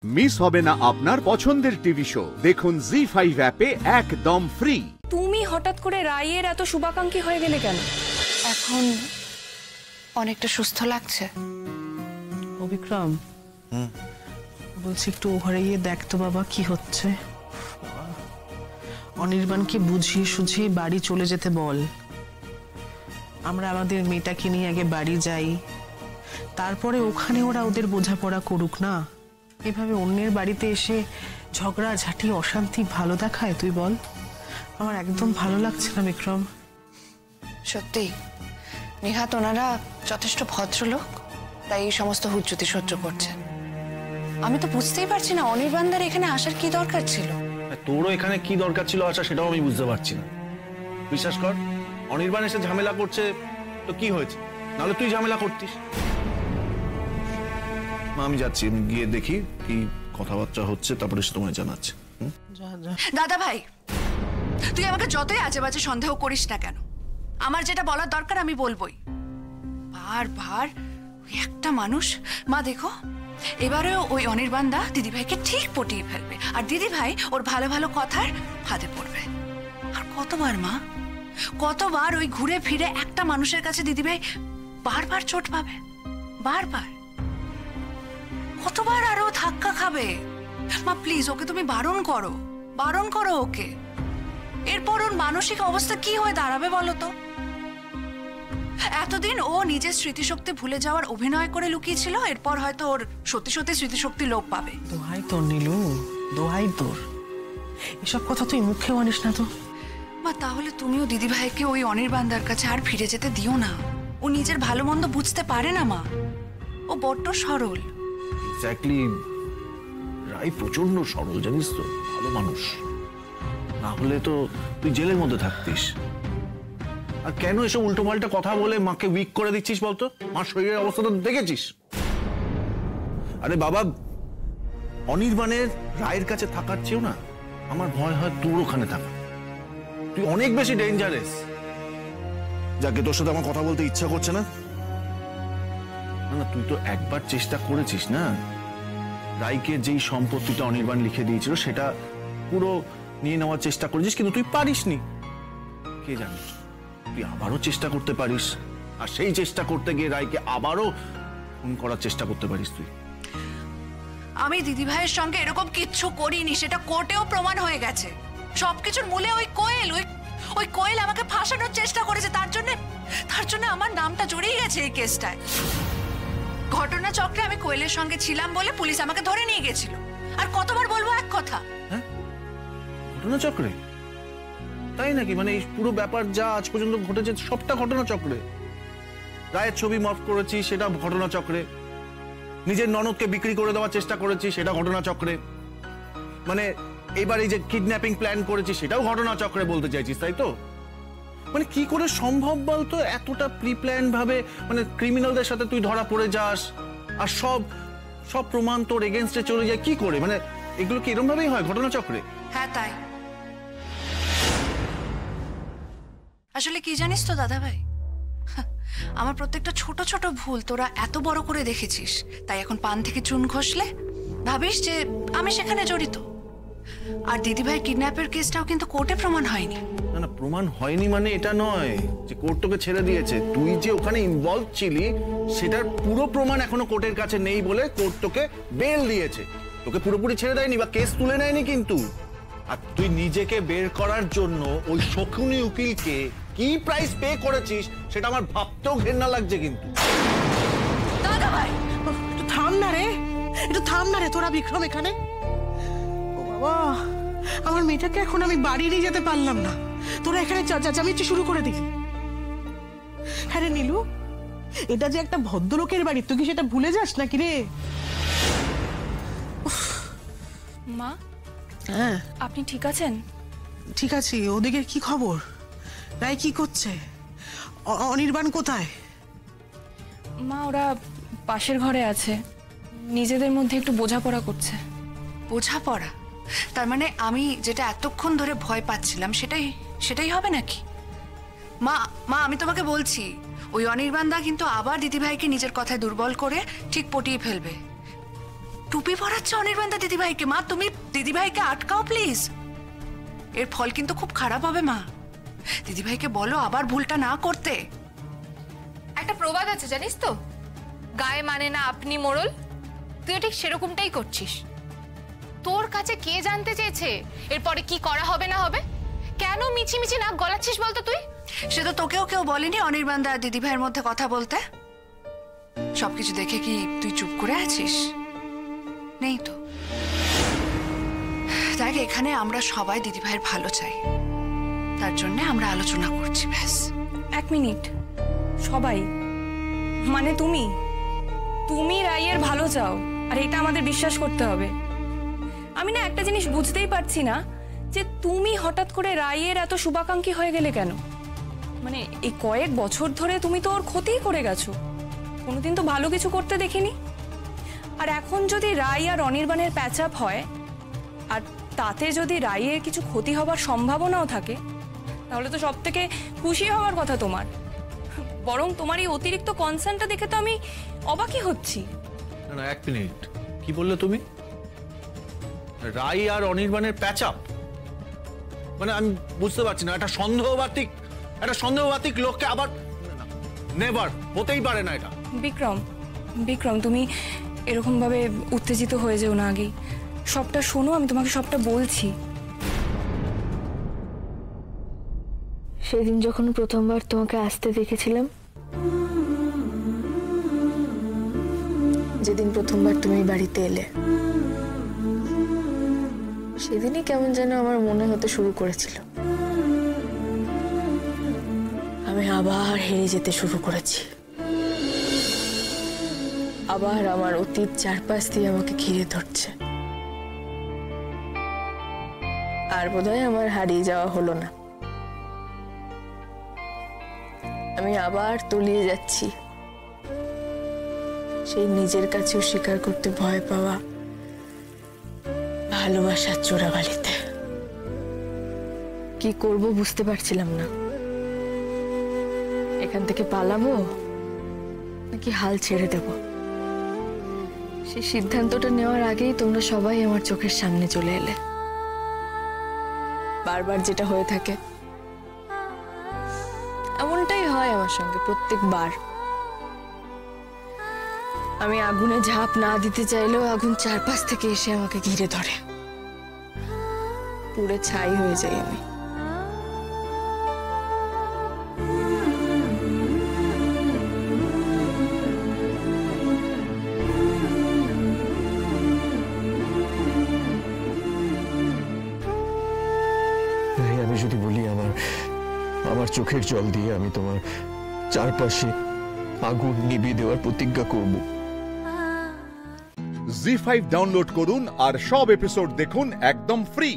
Miss হবে না আপনার পছন্দের টিভি শো। দেখুন জি5 অ্যাপে একদম ফ্রি। তুমি হঠাৎ করে রায়ের এত শুভাকাঙ্ক্ষী হয়ে গেলে কেন? এখন অনেকটা সুস্থ লাগছে। ও বিক্রম, বলছি একটু ঘরে গিয়ে দেখ তো বাবা কি হচ্ছে। অনির্বাণকে বুঝিয়ে সুঝিয়ে বাড়ি চলে যেতে বল। আমরা আমাদের মেয়েটাকে নিয়ে আগে বাড়ি যাই, তারপরে ওখানে ওরা ওদের বোঝাপড়া করুক না। এভাবে অন্যের বাড়িতে এসে ঝগড়া ঝাঁটি অশান্তি ভালো দেখায়? তুই বল। আমার একদম ভালো লাগছে না বিক্রম। সত্যি নিহাত ওনারা যথেষ্ট ভদ্রলোক, তাই এই সমস্ত হুজ্জুতি সহ্য করছেন। আমি তো বুঝতেই পারছি না অনির্বাণদার এখানে আসার কি দরকার ছিল। তোরও এখানে কি দরকার ছিল আসা, সেটাও আমি বুঝতে পারছি না। বিশ্বাস কর, অনির্বাণ এসে ঝামেলা করছে তো কি হয়েছে, নাহলে তুই ঝামেলা করতিস। মা আমি যাচ্ছি, আমি গিয়ে দেখি কি কথাবার্তা হচ্ছে, তারপরে সে তোমায় জানাচ্ছে। দাদা ভাই, তুই আমাকে যতই আজে বাজে সন্দেহ করিস না কেন, আমার যেটা বলার দরকার আমি বলবোই। বারবার ওই একটা মানুষ। মা দেখো, এবারেও ওই অনির্বাণদা দিদিভাইকে ঠিক পটিয়ে ফেলবে, আর দিদিভাই ওর ভালো ভালো কথার ফাঁদে পড়বে। আর কতবার মা, কতবার ওই ঘুরে ফিরে একটা মানুষের কাছে দিদিভাই বারবার চোট পাবে, বারবার কতবার আরো ধাক্কা খাবে। মা প্লিজ ওকে তুমি বারণ করো, বারণ করো ওকে। এরপর ওর মানসিক অবস্থা কি হয়ে দাঁড়াবে বলো তো? এতদিন ও নিজের স্মৃতিশক্তি ভুলে যাওয়ার অভিনয় করে লুকিয়েছিল, এরপর হয়তো ওর সত্যি সত্যি স্মৃতিশক্তি লোপ পাবে। দোহাই তোর নীলু, দোহাই তোর, এসব কথা তুই মুখে আনিস না তো। মা তাহলে তুমিও দিদিভাইকে ওই অনির্বাণদার কাছে আর ফিরে যেতে দিও না। ও নিজের ভালো মন্দ বুঝতে পারে না মা, ও বড্ড সরল। এক্স্যাক্টলি, রাই প্রচন্ড সরল, জানিস তো, ভালো মানুষ। না হলে তো তুই জেলের মধ্যে থাকতিস। আর কেন এসব উল্টোপাল্টা কথা বলে মাকে উইক করে দিচ্ছিস বলতো? মার শরীরের অবস্থা তো দেখেছিস। আরে বাবা, অনির্বাণের রায়ের কাছে থাকার চেয়েও না আমার ভয় হয় তোর ওখানে থাকা। তুই অনেক বেশি ডেঞ্জারাস। যাকে তোর সাথে আমার কথা বলতে ইচ্ছা করছে না। না তুই তো একবার চেষ্টা করেছিস না, রাইকে যেই সম্পত্তিটা অনির্বাণ লিখে দিয়েছিল সেটা পুরো নিয়ে নেওয়ার চেষ্টা করেছিস, কিন্তু তুই পারিসনি। কে জানে, তুই আবারও চেষ্টা করতে পারিস, আর সেই চেষ্টা করতে গিয়ে রাইকে আবারও খুন করার চেষ্টা করতে পারিস তুই। আমি দিদিভাইয়ের সঙ্গে এরকম কিচ্ছু করিনি, সেটা কোর্টেও প্রমাণ হয়ে গেছে। সবকিছুর মূলে ওই কোয়েল, ওই কোয়েল আমাকে ফাঁসানোর চেষ্টা করেছে। তার জন্য আমার নামটা জড়িয়ে গেছে এই কেসটায়। ঘটনা চক্রে আমি কোয়েলের সঙ্গে ছিলাম বলে পুলিশ আমাকে ধরে নিয়ে গেছিল। আর কতবার বলবো এক কথা? হ্যাঁ, ঘটনা চক্রে? তাই নাকি? মানে এই পুরো ব্যাপার যা আজ পর্যন্ত ঘটেছে সবটা ঘটনা চক্রে? রায়ের ছবি মফ করেছি সেটা ঘটনা চক্রে, নিজের ননদকে বিক্রি করে দেওয়ার চেষ্টা করেছি সেটা ঘটনা চক্রে, মানে এইবার এই যে কিডন্যাপিং প্ল্যান করেছি সেটাও ঘটনা চক্রে বলতে চাইছিস, তাই তো? মানে কি করে সম্ভব বলতো এতটা প্রি প্ল্যান ভাবে মানে ক্রিমিনালদের সাথে তুই ধরা পড়ে যাস, আর সব প্রমাণ তোর এগেইনস্টে চলে যায় কি করে? মানে এগুলো কি এরকম ভাবেই হয় ঘটনা চক্রে? হ্যাঁ তাই। আসলে কি জানিস তো দাদা ভাই, আমার প্রত্যেকটা ছোট ছোট ভুল তোরা এত বড় করে দেখেছিস, তাই এখন পান থেকে চুন ঘষলে ভাবিস যে আমি সেখানে জড়িত। আর দিদিভাই কিডন্যাপের কেসটাও কিন্তু কোর্টে প্রমাণ হয়নি। না প্রমাণ হয়নি মানে এটা নয় যে কোর্ট তোকে ছেড়ে দিয়েছে। তুই যে ওখানে ইনভলভ ছিলি সেটার পুরো প্রমাণ এখনো কোর্টের কাছে নেই বলে কোর্ট তোকে বেল দিয়েছে, তোকে পুরোপুরি ছেড়ে দেয়নি বা কেস তুলে নেয়নি কিন্তু। আর তুই নিজেকে বের করার জন্য ওই শকুনি উকিলকে কি প্রাইস পে করেছিস সেটা আমার ভাবতেও ঘেন্না লাগছে কিন্তু। দাদা ভাই একটু থাম না রে, একটু থাম না রে তোরা বিক্রম এখানে। ও বাবা, আমার মেয়েটাকে এখন আমি বাড়ি নিয়ে যেতে পারলাম না, তোরা এখানে চেঁচামেচি শুরু করে দিলি। হ্যাঁ রে নীলু, এটা যে একটা ভদ্রলোকের বাড়ি, তুই কি সেটা ভুলে যাস নাকি রে? মা, হ্যাঁ আপনি ঠিক আছেন? ঠিক আছি। ওদিকে কি খবর? রায় কি করছে? অনির্বাণ কোথায়? মা ওরা পাশের ঘরে আছে, নিজেদের মধ্যে একটু বোঝাপড়া করছে। বোঝাপড়া? তার মানে আমি যেটা এতক্ষণ ধরে ভয় পাচ্ছিলাম সেটাই হবে নাকি? মা আমি তোমাকে বলছি, ওই অনির্বাণদা কিন্তু আবার দিদিভাইকে নিজের কথায় দুর্বল করে ঠিক পটিয়ে ফেলবে। টুপি পরাচ্ছে অনির্বাণদা দিদিভাইকে। মা তুমি দিদিভাইকে আটকাও প্লিজ, এর ফল কিন্তু খুব খারাপ হবে। মা দিদিভাইকে বলো আবার ভুলটা না করতে। একটা প্রবাদ আছে জানিস তো, গায়ে মানে না আপনি মোড়ল। তুইও ঠিক সেরকমটাই করছিস। তোর কাছে কে জানতে চেয়েছে এরপরে কি করা হবে না হবে? কেন মিছিমিছি নাক গলাচ্ছিস বলতো তুই? সে তো তোকেও কেউ বলেনি অনির্বাণদা দিদিভাইয়ের মধ্যে কথা বলতে। সবকিছু দেখে কি তুই চুপ করে আছিস? নেই তো। দেখ, এখানে আমরা সবাই দিদিভাইয়ের ভালো চাই, তার জন্য আমরা আলোচনা করছি, ব্যাস। 1 মিনিট। সবাই মানে তুমি রাইয়ের ভালো চাও, আর এটা আমাদের বিশ্বাস করতে হবে। আমি না একটা জিনিস বুঝতেই পারছি না, যে তুমি হঠাৎ করে রাইয়ের এত শুভাকাঙ্ক্ষী হয়ে গেলে কেন? মানে এই কয়েক বছর ধরে তুমি তো ওর ক্ষতিই করে গেছো, কোনোদিন তো ভালো কিছু করতে দেখিনি। আর এখন যদি রাই আর অনির্বাণের প্যাচ আপ হয়, আর তাতে যদি রাইয়ের কিছু ক্ষতি হবার সম্ভাবনাও থাকে, তাহলে তো সব থেকে খুশি হওয়ার কথা তোমার। বরং তোমার এই অতিরিক্ত কনসার্নটা দেখে তো আমি অবাকই হচ্ছি। না 1 মিনিট, কি বললে তুমি? রাই আর অনির্বাণের প্যাচ আপ? মানে আমি বুঝতে পারছি না। একটা সন্দেহবাতিক লোককে আবার, নেভার, হতেই পারে না এটা। বিক্রম তুমি এরকম ভাবে উত্তেজিত হয়ে যেও না। আগেই সবটা শোনো, আমি তোমাকে সবটা বলছি। সেদিন যখন প্রথমবার তোমাকে আসতে দেখেছিলাম, যেদিন প্রথমবার তুমি বাড়িতে এলে, সেদিনই কেমন যেন আমার মনে হতে শুরু করেছিল আমি আবার হেরে যেতে শুরু করেছি। আবার আমার অতীত চারপাশ দিয়ে আমাকে ঘিরে ধরছে। আর বোধহয় আমার হারিয়ে যাওয়া হলো না। আমি আবার তলিয়ে যাচ্ছি সেই নিজের কাছেও স্বীকার করতে ভয় পাওয়া ভালোবাসার চোরাবালিতে। কি করব বুঝতে পারছিলাম না। এখান থেকে পালাবো নাকি হাল ছেড়ে দেব? সেই সিদ্ধান্তটা নেওয়ার আগেই তোমরা সবাই আমার চোখের সামনে চলে এলে। বারবার যেটা হয়ে থাকে, এমনটাই হয় আমার সঙ্গে প্রত্যেকবার। আমি আগুনে ঝাঁপ না দিতে চাইলেও আগুন চারপাশ থেকে এসে আমাকে ঘিরে ধরে, পুড়ে ছাই হয়ে যাই আমি। আমি যদি বলি আমার চোখের জল দিয়ে আমি তোমার চারপাশে আগুন নিভিয়ে দেওয়ার প্রতিজ্ঞা করব। জি5 ডাউনলোড করুন আর সব এপিসোড দেখুন একদম ফ্রি।